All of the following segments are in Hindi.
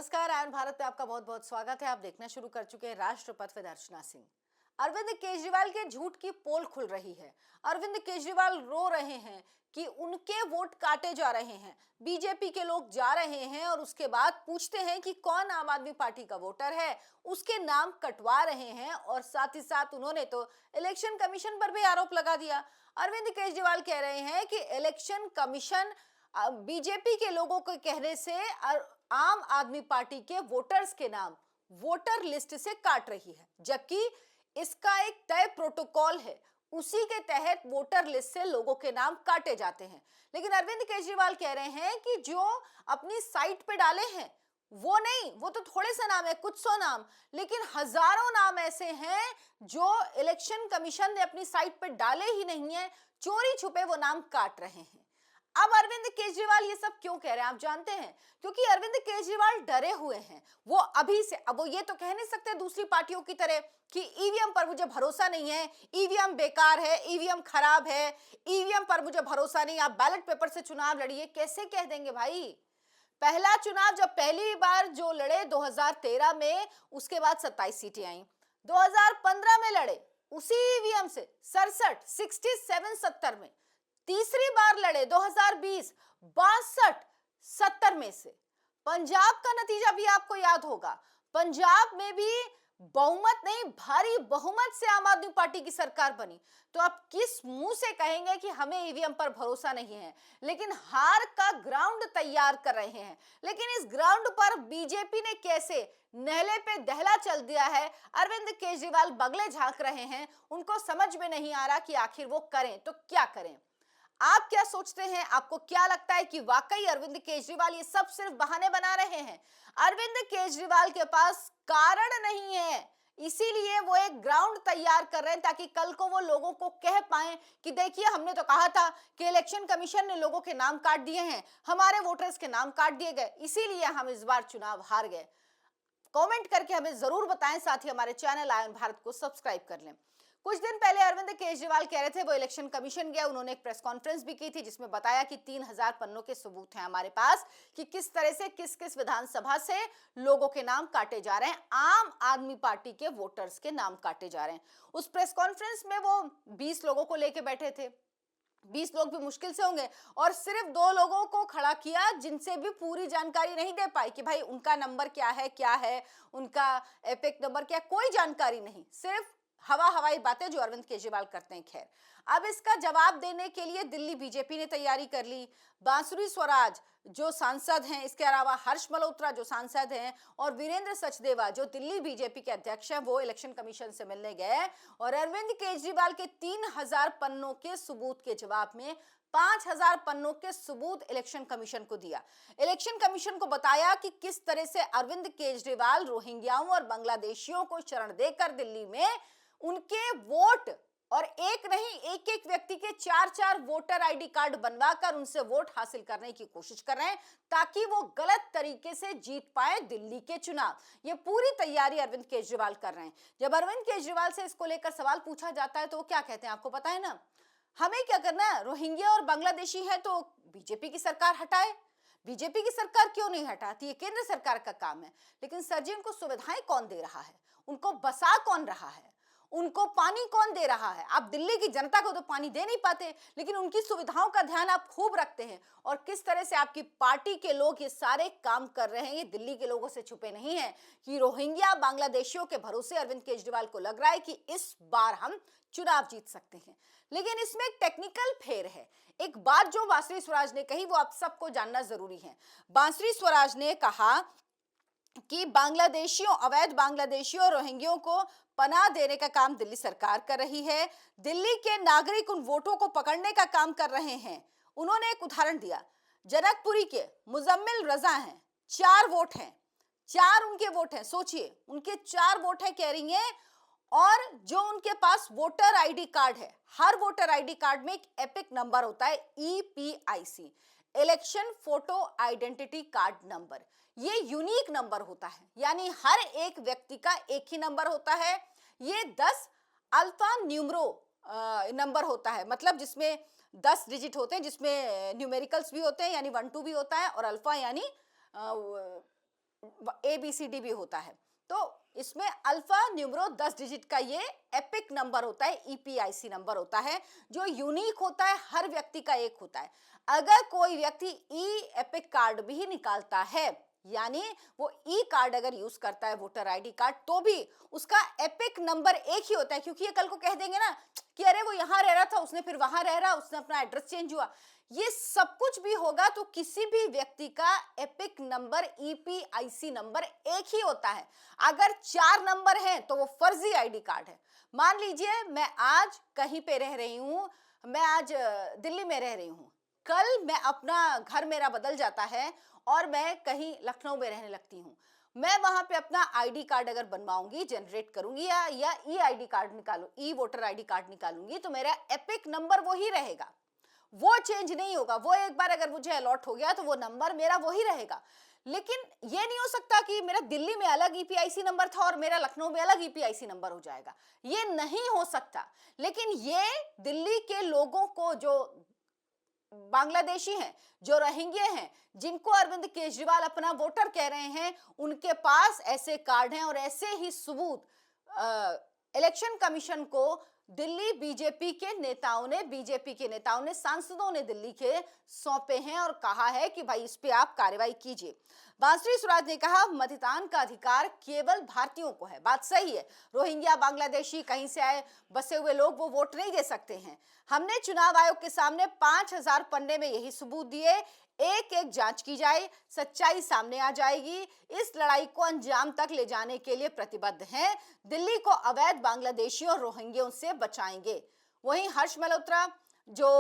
नमस्कार। आयन भारत में आपका बहुत बहुत स्वागत है। आप देखना शुरू कर चुके हैं राष्ट्रपथ विद अर्चना सिंह। अरविंद केजरीवाल के झूठ की पोल खुल रही है। अरविंद केजरीवाल रो रहे हैं कि उनके वोट काटे जा रहे हैं। बीजेपी के लोग जा रहे हैं और उसके बाद पूछते हैं कि कौन आम आदमी पार्टी का वोटर है, उसके नाम कटवा रहे हैं। और साथ ही साथ उन्होंने तो इलेक्शन कमीशन पर भी आरोप लगा दिया। अरविंद केजरीवाल कह रहे हैं कि इलेक्शन कमीशन बीजेपी के लोगों के कहने से आम आदमी पार्टी के वोटर्स के नाम वोटर लिस्ट से काट रही है, जबकि इसका एक तय प्रोटोकॉल है, उसी के तहत वोटर लिस्ट से लोगों के नाम काटे जाते हैं। लेकिन अरविंद केजरीवाल कह रहे हैं कि जो अपनी साइट पे डाले हैं वो नहीं, वो तो थोड़े से नाम है, कुछ सौ नाम, लेकिन हजारों नाम ऐसे हैं जो इलेक्शन कमीशन ने अपनी साइट पे डाले ही नहीं है, चोरी छुपे वो नाम काट रहे हैं। अब अरविंद केजरीवाल ये सब क्यों कह रहे हैं आप जानते हैं? क्योंकि अरविंद केजरीवाल डरे हुए हैं। वो अभी से, अब वो ये तो कह नहीं सकते दूसरी पार्टियों की तरह कि ईवीएम पर मुझे भरोसा नहीं है, ईवीएम बेकार है, ईवीएम खराब है, ईवीएम पर मुझे भरोसा नहीं, आप बैलेट पेपर से चुनाव लड़िए। कैसे कह देंगे भाई? पहला चुनाव जब पहली बार जो लड़े 2013 में, उसके बाद 27 सीटें आई। 2015 में लड़े उसी ईवीएम से 67, 67, 70 में। तीसरी बार लड़े 2020, 62, 70 में से। पंजाब का नतीजा भी आपको याद होगा। पंजाब में भी बहुमत नहीं, भारी बहुमत से आम आदमी पार्टी की सरकार बनी। तो आप किस मुंह से कहेंगे कि हमें ईवीएम पर भरोसा नहीं है? लेकिन हार का ग्राउंड तैयार कर रहे हैं। लेकिन इस ग्राउंड पर बीजेपी ने कैसे नहले पे दहला चल दिया है। अरविंद केजरीवाल बगले झांक रहे हैं, उनको समझ में नहीं आ रहा कि आखिर वो करें तो क्या करें। आप क्या सोचते हैं? आपको क्या लगता है कि वाकई अरविंद केजरीवाल ये सब सिर्फ बहाने बना रहे हैं? अरविंद केजरीवाल के पास कारण नहीं है, इसीलिए वो एक ग्राउंड तैयार कर रहे हैं ताकि कल को वो लोगों को कह पाए कि देखिए हमने तो कहा था कि इलेक्शन कमीशन ने लोगों के नाम काट दिए हैं, हमारे वोटर्स के नाम काट दिए गए, इसीलिए हम इस बार चुनाव हार गए। कमेंट करके हमें जरूर बताएं, साथ ही हमारे चैनल आयन भारत को सब्सक्राइब कर लें। कुछ दिन पहले अरविंद केजरीवाल कह रहे थे वो इलेक्शन कमीशन गया, उन्होंने एक प्रेस कॉन्फ्रेंस भी की थी जिसमें बताया कि 3000 पन्नों के सबूत हैं हमारे पास कि किस तरह से किस किस विधानसभा से लोगों के नाम काटे जा रहे हैं, आम आदमी पार्टी के वोटर्स के नाम काटे जा रहे हैं। उस प्रेस कॉन्फ्रेंस में वो 20 लोगों को लेके बैठे थे। 20 लोग भी मुश्किल से होंगे और सिर्फ 2 लोगों को खड़ा किया जिनसे भी पूरी जानकारी नहीं दे पाई कि भाई उनका नंबर क्या है, उनका एपिक नंबर क्या, कोई जानकारी नहीं, सिर्फ हवाई बातें जो अरविंद केजरीवाल करते हैं। खैर, अब इसका जवाब देने के लिए दिल्ली बीजेपी ने तैयारी कर ली। बांसुरी स्वराज जो सांसद हैं, इसके अलावा हर्ष मल्होत्रा जो सांसद हैं और वीरेंद्र सचदेवा जो दिल्ली बीजेपी के अध्यक्ष हैं, वो इलेक्शन कमीशन से मिलने गए और अरविंद केजरीवाल के 3000 पन्नों के सबूत के जवाब में 5000 पन्नों के सबूत इलेक्शन कमीशन को दिया। इलेक्शन कमीशन को बताया कि किस तरह से अरविंद केजरीवाल रोहिंग्याओं और बांग्लादेशियों को शरण देकर दिल्ली में उनके वोट, और एक नहीं, एक एक व्यक्ति के 4-4 वोटर आईडी कार्ड बनवाकर उनसे वोट हासिल करने की कोशिश कर रहे हैं ताकि वो गलत तरीके से जीत पाए दिल्ली के चुनाव। ये पूरी तैयारी अरविंद केजरीवाल कर रहे हैं। जब अरविंद केजरीवाल से इसको लेकर सवाल पूछा जाता है तो वो क्या कहते हैं आपको पता है ना? हमें क्या करना है, रोहिंग्या और बांग्लादेशी है तो बीजेपी की सरकार हटाए। बीजेपी की सरकार क्यों नहीं हटाती? ये केंद्र सरकार का काम है। लेकिन सर जी, उनको सुविधाएं कौन दे रहा है? उनको बसा कौन रहा है? उनको पानी कौन दे रहा है? आप दिल्ली की जनता को तो पानी दे नहीं पाते, लेकिन उनकी सुविधाओं का ध्यान आप खूब रखते हैं। और किस तरह से आपकी पार्टी के लोग ये सारे काम कर रहे हैं, ये दिल्ली के लोगों से छुपे नहीं है कि रोहिंग्या बांग्लादेशियों के भरोसे अरविंद केजरीवाल को लग रहा है कि इस बार हम चुनाव जीत सकते हैं। लेकिन इसमें एक टेक्निकल फेर है। एक बात जो बांसुरी स्वराज ने कही वो आप सबको जानना जरूरी है। बांसुरी स्वराज ने कहा कि बांग्लादेशियों, अवैध बांग्लादेशियों और रोहिंग्यों को पनाह देने का काम दिल्ली सरकार कर रही है। दिल्ली के नागरिक उन वोटों को पकड़ने का काम कर रहे हैं। उन्होंने एक उदाहरण दिया, जनकपुरी के मुजम्मिल रजा हैं, 4 वोट हैं, 4 उनके वोट हैं। सोचिए, उनके 4 वोट है कह रही हैं। और जो उनके पास वोटर आईडी कार्ड है, हर वोटर आईडी कार्ड में एक एपिक नंबर होता है, EPIC, election photo identity card number. ये यूनिक नंबर होता है, यानी हर एक व्यक्ति का एक ही नंबर होता है। ये 10 अल्फा न्यूमरो नंबर होता है, मतलब जिसमें 10 डिजिट होते हैं, जिसमें न्यूमेरिकल्स भी होते हैं यानी 1 2 भी होता है, और अल्फा यानी ABCD भी होता है। तो इसमें अल्फा न्यूमरो 10 डिजिट का ये एपिक नंबर होता है, EPIC नंबर होता है, जो यूनिक होता है, हर व्यक्ति का एक होता है। अगर कोई व्यक्ति ई एपिक कार्ड भी निकालता है, यानी वो ई कार्ड अगर यूज करता है वोटर आईडी कार्ड, तो भी उसका एपिक नंबर एक ही होता है, क्योंकि ये कल को कह देंगे ना कि अरे वो यहाँ रह रहा था, उसने फिर वहां रह रहा, उसने अपना एड्रेस चेंज हुआ, ये सब कुछ भी होगा तो किसी भी व्यक्ति का एपिक नंबर EPIC नंबर एक ही होता है। अगर 4 नंबर हैं तो वो फर्जी आईडी कार्ड है। मान लीजिए मैं आज कहीं पे रह रही हूँ, मैं आज दिल्ली में रह रही हूँ, कल मैं अपना घर मेरा बदल जाता है और मैं कहीं लखनऊ में रहने लगती हूँ, मैं वहां पे अपना आईडी कार्ड अगर बनवाऊंगी, जनरेट करूंगी या ई आईडी कार्ड निकालू, ई वोटर आईडी कार्ड निकालूंगी, तो मेरा एपिक नंबर वो ही रहेगा, वो चेंज नहीं होगा। वो एक बार अगर मुझे अलॉट हो गया तो वो नंबर मेरा वही रहेगा। लेकिन ये नहीं हो सकता कि मेरा दिल्ली में अलग EPIC नंबर था और मेरा लखनऊ में अलग EPIC नंबर हो जाएगा, ये नहीं हो सकता। लेकिन ये दिल्ली के लोगों को, जो बांग्लादेशी हैं, जो रोहिंग्या हैं, जिनको अरविंद केजरीवाल अपना वोटर कह रहे हैं, उनके पास ऐसे कार्ड हैं और ऐसे ही सबूत इलेक्शन कमीशन को दिल्ली बीजेपी के नेताओं ने, सांसदों ने दिल्ली के सौंपे हैं और कहा है कि भाई इस पे आप कार्रवाई कीजिए। बांसुरी स्वराज ने कहा मतदान का अधिकार केवल भारतीयों को है। बात सही है, रोहिंग्या, बांग्लादेशी, कहीं से आए बसे हुए लोग वो वोट नहीं दे सकते हैं। हमने चुनाव आयोग के सामने 5000 पन्ने में यही सबूत दिए, एक एक जांच की जाए, सच्चाई सामने आ जाएगी। इस लड़ाई को अंजाम तक ले जाने के लिए प्रतिबद्ध हैं। दिल्ली को अवैध बांग्लादेशियों और रोहिंग्यों से बचाएंगे। वहीं हर्ष मल्होत्रा जो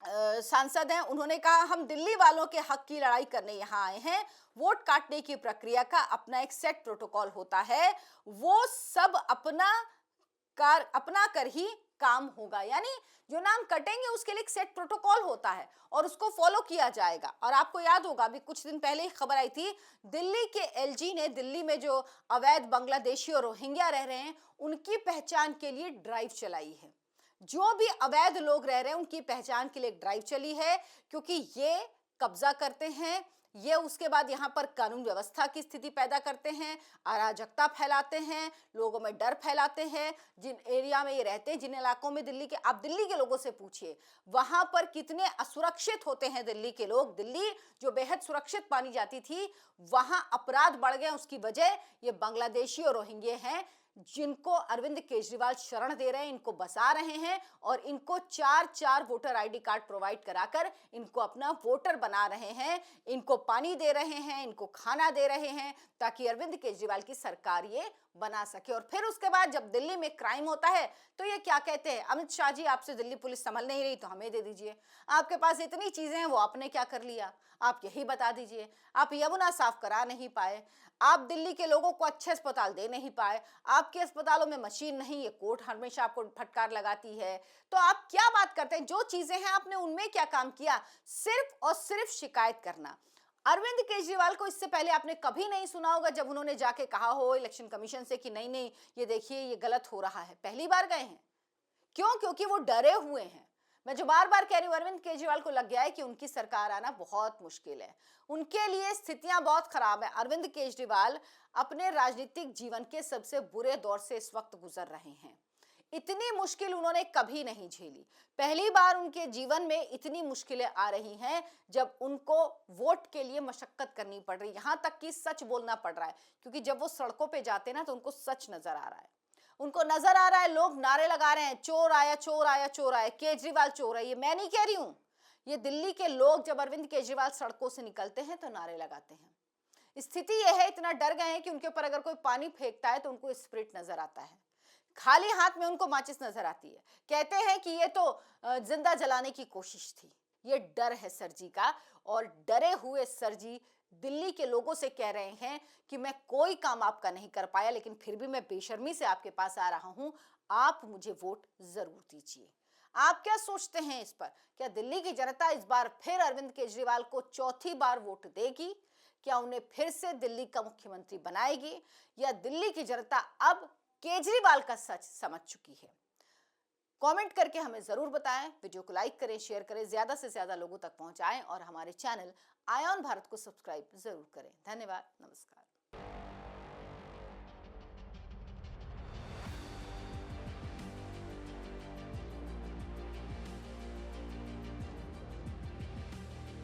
सांसद हैं, उन्होंने कहा हम दिल्ली वालों के हक की लड़ाई करने यहाँ आए हैं। वोट काटने की प्रक्रिया का अपना एक सेट प्रोटोकॉल होता है, वो सब अपना कर ही काम होगा। यानी जो नाम कटेंगे उसके लिए एक सेट प्रोटोकॉल होता है और उसको फॉलो किया जाएगा। और आपको याद होगा, अभी कुछ दिन पहले ही खबर आई थी, दिल्ली के LG ने दिल्ली में जो अवैध बांग्लादेशी और रोहिंग्या रह रहे हैं उनकी पहचान के लिए ड्राइव चलाई है। जो भी अवैध लोग रह रहे हैं उनकी पहचान के लिए एक ड्राइव चली है, क्योंकि ये कब्जा करते हैं, ये उसके बाद यहाँ पर कानून व्यवस्था की स्थिति पैदा करते हैं, अराजकता फैलाते हैं, लोगों में डर फैलाते हैं। जिन एरिया में ये रहते हैं, जिन इलाकों में दिल्ली के, आप दिल्ली के लोगों से पूछिए वहां पर कितने असुरक्षित होते हैं दिल्ली के लोग। दिल्ली जो बेहद सुरक्षित मानी जाती थी, वहां अपराध बढ़ गए। उसकी वजह ये बांग्लादेशी और रोहिंग्या हैं, जिनको अरविंद केजरीवाल शरण दे रहे हैं, इनको बसा रहे हैं और इनको 4-4 वोटर आईडी कार्ड प्रोवाइड कराकर इनको अपना वोटर बना रहे हैं, इनको पानी दे रहे हैं, इनको खाना दे रहे हैं, ताकि अरविंद केजरीवाल की सरकार ये बना सके। और फिर उसके बाद जब दिल्ली में क्राइम होता है तो ये क्या कहते हैं, अमित शाह जी आपसे दिल्ली पुलिस संभल नहीं रही तो हमें दे दीजिए, आपके पास इतनी चीजें हैं, वो आपने क्या कर लिया, आप यही बता दीजिए। आप यमुना साफ करा नहीं पाए, आप दिल्ली के लोगों को अच्छे अस्पताल दे नहीं पाए, आपके अस्पतालों में मशीन नहीं, ये कोर्ट हमेशा आपको फटकार लगाती है, तो आप क्या बात करते हैं। जो चीजें हैं आपने उनमें क्या काम किया, सिर्फ और सिर्फ शिकायत करना। अरविंद केजरीवाल को इससे पहले आपने कभी नहीं सुना होगा जब उन्होंने जाके कहा हो इलेक्शन कमीशन से कि नहीं नहीं ये देखिए ये गलत हो रहा है। पहली बार गए हैं। क्यों? क्योंकि वो डरे हुए हैं। मैं जो बार बार कह रही हूं, अरविंद केजरीवाल को लग गया है कि उनकी सरकार आना बहुत मुश्किल है, उनके लिए स्थितियां बहुत खराब है। अरविंद केजरीवाल अपने राजनीतिक जीवन के सबसे बुरे दौर से इस वक्त गुजर रहे हैं। इतनी मुश्किल उन्होंने कभी नहीं झेली। पहली बार उनके जीवन में इतनी मुश्किलें आ रही हैं जब उनको वोट के लिए मशक्कत करनी पड़ रही है, यहां तक कि सच बोलना पड़ रहा है। क्योंकि जब वो सड़कों पे जाते हैं ना तो उनको सच नजर आ रहा है, उनको नजर आ रहा है, लोग नारे लगा रहे हैं, चोर आया चोर आया चोर आया, केजरीवाल चोर है। ये मैं नहीं कह रही हूं, ये दिल्ली के लोग जब अरविंद केजरीवाल सड़कों से निकलते हैं तो नारे लगाते हैं। स्थिति यह है, इतना डर गए हैं कि उनके ऊपर अगर कोई पानी फेंकता है तो उनको स्पिरिट नजर आता है, खाली हाथ में उनको माचिस नजर आती है। कहते हैं कि ये तो जिंदा जलाने की कोशिश थी। ये डर है सर जी का, और डरे हुए सर जी दिल्ली के लोगों से कह रहे हैं कि मैं कोई काम आपका नहीं कर पाया, लेकिन फिर भी मैं बेशर्मी से आपके पास आ रहा हूं, आप मुझे वोट जरूर दीजिए। आप क्या सोचते हैं इस पर? क्या दिल्ली की जनता इस बार फिर अरविंद केजरीवाल को चौथी बार वोट देगी? क्या उन्हें फिर से दिल्ली का मुख्यमंत्री बनाएगी? या दिल्ली की जनता अब केजरीवाल का सच समझ चुकी है? कमेंट करके हमें जरूर बताएं, वीडियो को लाइक करें, शेयर करें, ज्यादा से ज्यादा लोगों तक पहुंचाएं और हमारे चैनल आय ऑन भारत को सब्सक्राइब जरूर करें। धन्यवाद, नमस्कार।